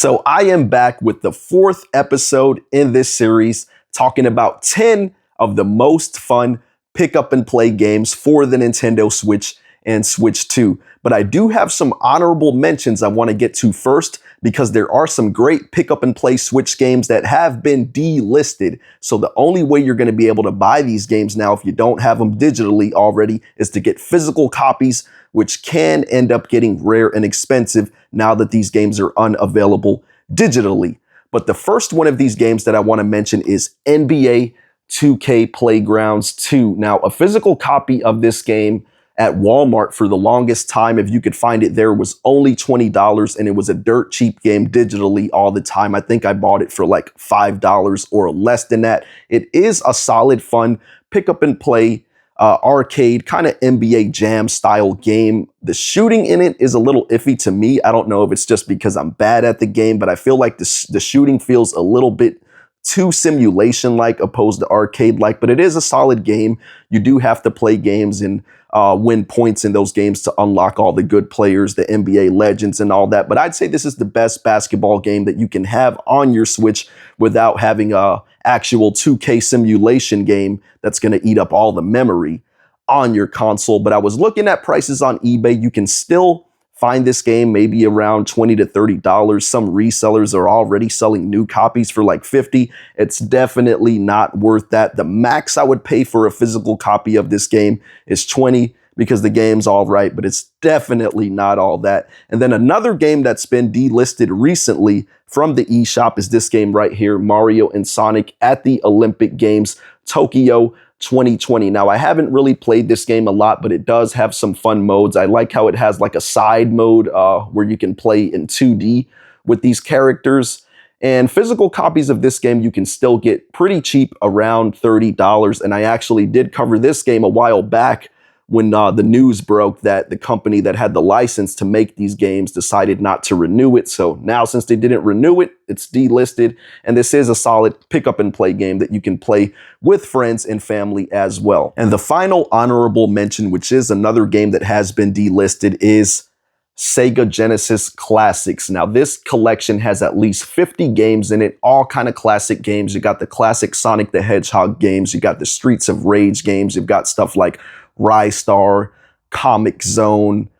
So I am back with the 4th episode in this series, talking about 10 of the most fun pick up and play games for the Nintendo Switch and Switch 2. But I do have some honorable mentions I want to get to first, because there are some great pick up and play Switch games that have been delisted. So the only way you're going to be able to buy these games now, if you don't have them digitally already, is to get physical copies, which can end up getting rare and expensive now that these games are unavailable digitally. But the first one of these games that I want to mention is NBA 2K Playgrounds 2. Now, a physical copy of this game at Walmart for the longest time, if you could find it there, was only $20, and it was a dirt cheap game digitally all the time. I think I bought it for like $5 or less than that. It is a solid, fun pick up and play arcade kind of NBA Jam style game. The shooting in it is a little iffy to me. I don't know if it's just because I'm bad at the game, but I feel like the shooting feels a little bit too simulation-like opposed to arcade-like, but it is a solid game. You do have to play games and win points in those games to unlock all the good players, the NBA legends and all that. But I'd say this is the best basketball game that you can have on your Switch without having a actual 2K simulation game that's going to eat up all the memory on your console. But I was looking at prices on eBay. You can still find this game maybe around $20 to $30. Some resellers are already selling new copies for like $50. It's definitely not worth that. The max I would pay for a physical copy of this game is $20, because the game's all right, but it's definitely not all that. And then another game that's been delisted recently from the eShop is this game right here, Mario and Sonic at the Olympic Games Tokyo 2020. Now, I haven't really played this game a lot, but it does have some fun modes. I like how it has like a side mode where you can play in 2D with these characters. And physical copies of this game you can still get pretty cheap, around $30. And I actually did cover this game a while back when the news broke that the company that had the license to make these games decided not to renew it. So now, since they didn't renew it, it's delisted. And this is a solid pick up and play game that you can play with friends and family as well. And the final honorable mention, which is another game that has been delisted, is Sega Genesis Classics. Now, this collection has at least 50 games in it, all kind of classic games. You got the classic Sonic the Hedgehog games. You got the Streets of Rage games. You've got stuff like Rystar, Comic Zone,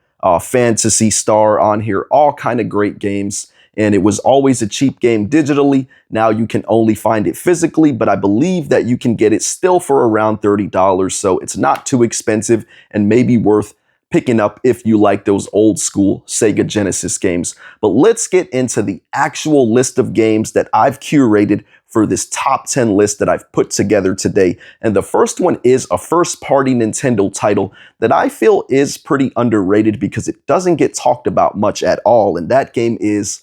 Fantasy Star on here, all kind of great games. And it was always a cheap game digitally. Now you can only find it physically, but I believe that you can get it still for around $30. So it's not too expensive and maybe worth picking up if you like those old school Sega Genesis games. But let's get into the actual list of games that I've curated for this top 10 list that I've put together today. And the first one is a first-party Nintendo title that I feel is pretty underrated because it doesn't get talked about much at all. And that game is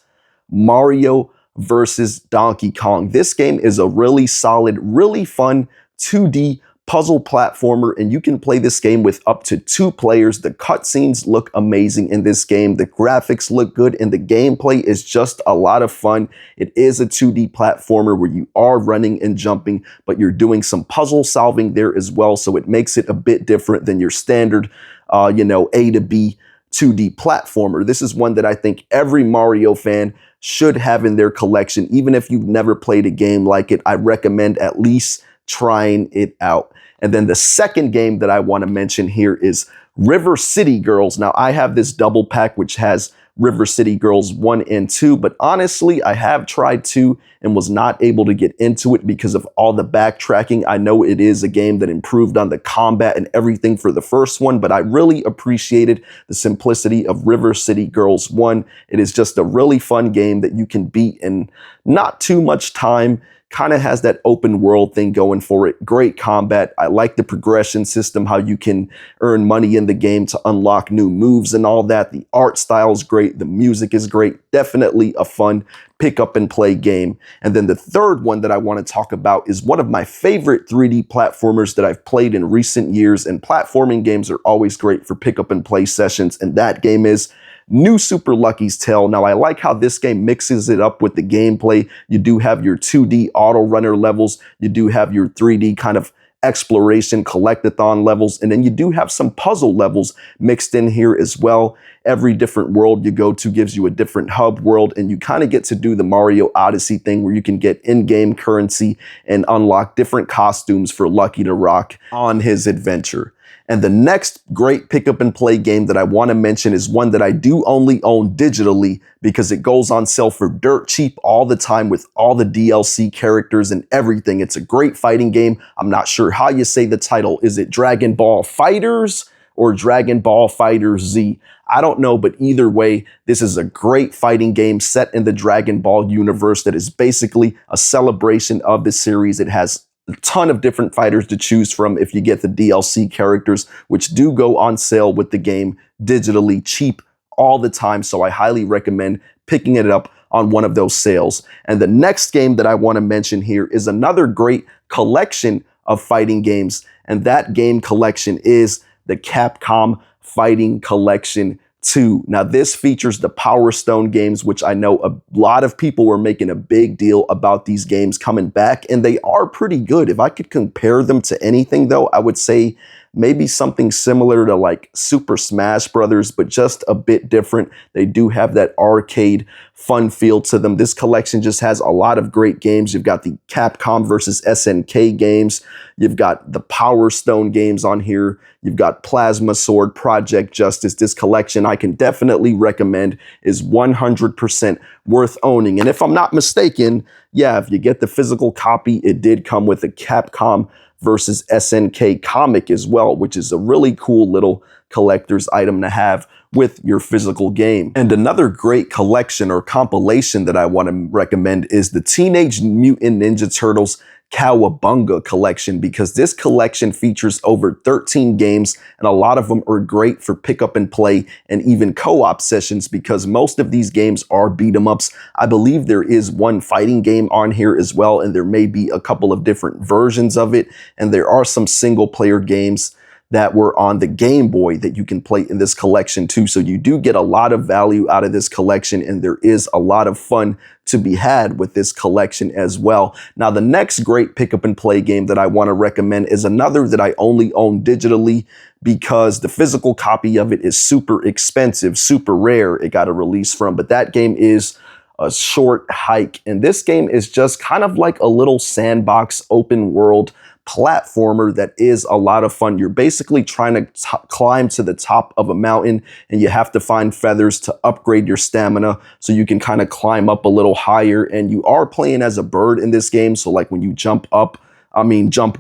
Mario versus Donkey Kong. This game is a really solid, really fun 2D puzzle platformer, and you can play this game with up to 2 players. The cutscenes look amazing in this game. The graphics look good, and the gameplay is just a lot of fun. It is a 2D platformer where you are running and jumping, but you're doing some puzzle solving there as well, so it makes it a bit different than your standard, A to B 2D platformer. This is one that I think every Mario fan should have in their collection. Even if you've never played a game like it, I recommend at least trying it out. And then the second game that I want to mention here is River City Girls. Now, I have this double pack which has River City Girls 1 and 2, but honestly, I have tried 2 and was not able to get into it because of all the backtracking. I know it is a game that improved on the combat and everything for the first one, but I really appreciated the simplicity of River City Girls 1. It is just a really fun game that you can beat in not too much time. Kind of has that open world thing going for it. Great combat. I like the progression system, how you can earn money in the game to unlock new moves and all that. The art style is great. The music is great. Definitely a fun pick up and play game. And then the third one that I want to talk about is one of my favorite 3D platformers that I've played in recent years. And platforming games are always great for pick up and play sessions. And that game is New Super Lucky's Tale. Now, I like how this game mixes it up with the gameplay. You do have your 2D auto runner levels. You do have your 3D kind of exploration, collectathon levels, and then you do have some puzzle levels mixed in here as well. Every different world you go to gives you a different hub world, and you kind of get to do the Mario Odyssey thing where you can get in-game currency and unlock different costumes for Lucky to rock on his adventure. And the next great pick up and play game that I want to mention is one that I do only own digitally because it goes on sale for dirt cheap all the time with all the DLC characters and everything. It's a great fighting game. I'm not sure how you say the title. Is it Dragon Ball FighterZ or Dragon Ball FighterZ? I don't know, but either way, this is a great fighting game set in the Dragon Ball universe that is basically a celebration of the series. It has a ton of different fighters to choose from if you get the DLC characters, which do go on sale with the game digitally cheap all the time. So I highly recommend picking it up on one of those sales. And the next game that I want to mention here is another great collection of fighting games. And that game collection is the Capcom Fighting Collection 2. Now, this features the Power Stone games, which I know a lot of people were making a big deal about these games coming back, and they are pretty good. If I could compare them to anything, though, I would say maybe something similar to like Super Smash Brothers, but just a bit different. They do have that arcade fun feel to them. This collection just has a lot of great games. You've got the Capcom versus SNK games. You've got the Power Stone games on here. You've got Plasma Sword, Project Justice. This collection I can definitely recommend is 100% worth owning. And if I'm not mistaken, yeah, if you get the physical copy, it did come with a Capcom versus SNK comic as well, which is a really cool little collector's item to have with your physical game. And another great collection or compilation that I want to recommend is the Teenage Mutant Ninja Turtles Cowabunga collection, because this collection features over 13 games, and a lot of them are great for pick up and play and even co-op sessions, because most of these games are beat 'em ups. I believe there is one fighting game on here as well, and there may be a couple of different versions of it, and there are some single player games that were on the Game Boy that you can play in this collection too. So you do get a lot of value out of this collection, and there is a lot of fun to be had with this collection as well. Now, the next great pick up and play game that I want to recommend is another that I only own digitally because the physical copy of it is super expensive, super rare. It got a release from, but that game is a Short Hike. And this game is just kind of like a little sandbox open world platformer that is a lot of fun. You're basically trying to climb to the top of a mountain, and you have to find feathers to upgrade your stamina so you can kind of climb up a little higher. And you are playing as a bird in this game. So like when you jump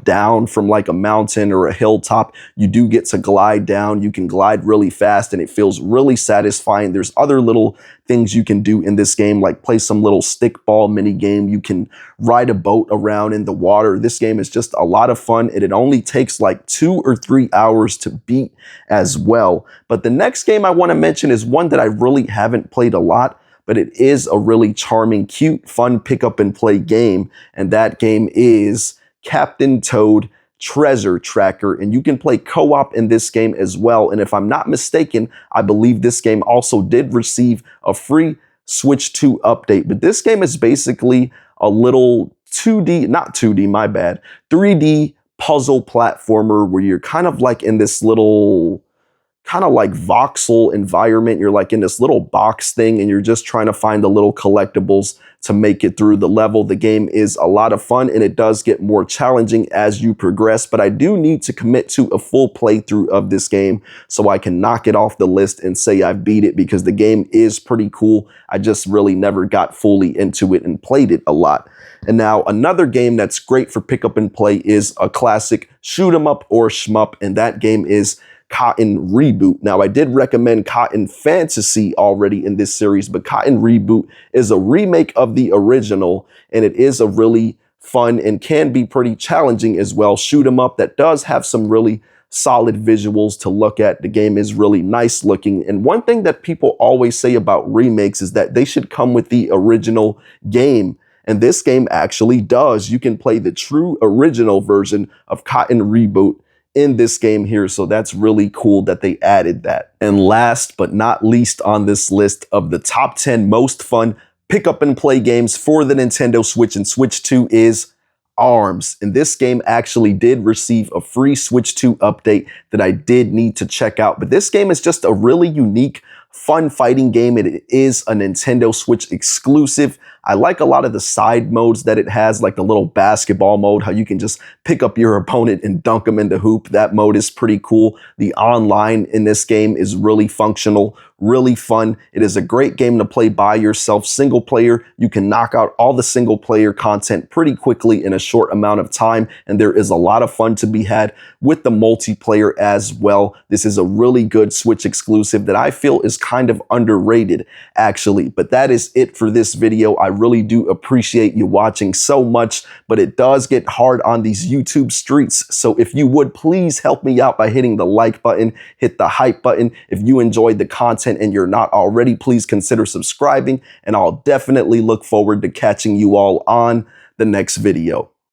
down from like a mountain or a hilltop, you do get to glide down. You can glide really fast and it feels really satisfying. There's other little things you can do in this game, like play some little stickball mini game. You can ride a boat around in the water. This game is just a lot of fun, and it only takes like 2 or 3 hours to beat as well. But the next game I want to mention is one that I really haven't played a lot, but it is a really charming, cute, fun pick up and play game. And that game is Captain Toad Treasure Tracker, and you can play co-op in this game as well. And if I'm not mistaken, I believe this game also did receive a free Switch 2 update. But this game is basically a little 3D puzzle platformer where you're kind of like in this little kind of like voxel environment. You're like in this little box thing, and you're just trying to find the little collectibles to make it through the level. The game is a lot of fun, and it does get more challenging as you progress, but I do need to commit to a full playthrough of this game so I can knock it off the list and say I beat it, because the game is pretty cool. I just really never got fully into it and played it a lot. And now another game that's great for pick up and play is a classic shoot 'em up or shmup, and that game is Cotton Reboot. Now, I did recommend Cotton Fantasy already in this series, but Cotton Reboot is a remake of the original, and it is a really fun and can be pretty challenging as well shoot 'em up that does have some really solid visuals to look at. The game is really nice looking, and one thing that people always say about remakes is that they should come with the original game. And this game actually does. You can play the true original version of Cotton Reboot in this game here. So that's really cool that they added that. And last but not least on this list of the top 10 most fun pick up and play games for the Nintendo Switch and Switch 2 is arms. And this game actually did receive a free Switch 2 update that I did need to check out. But this game is just a really unique, fun fighting game. It is a Nintendo Switch exclusive. I like a lot of the side modes that it has, like the little basketball mode, how you can just pick up your opponent and dunk them in the hoop. That mode is pretty cool. The online in this game is really functional, really fun. It is a great game to play by yourself, single player. You can knock out all the single player content pretty quickly in a short amount of time, and there is a lot of fun to be had with the multiplayer as well. This is a really good Switch exclusive that I feel is kind of underrated, actually. But that is it for this video. I really do appreciate you watching so much, but it does get hard on these YouTube streets. So if you would please help me out by hitting the like button, hit the hype button. If you enjoyed the content and you're not already, please consider subscribing, and I'll definitely look forward to catching you all on the next video.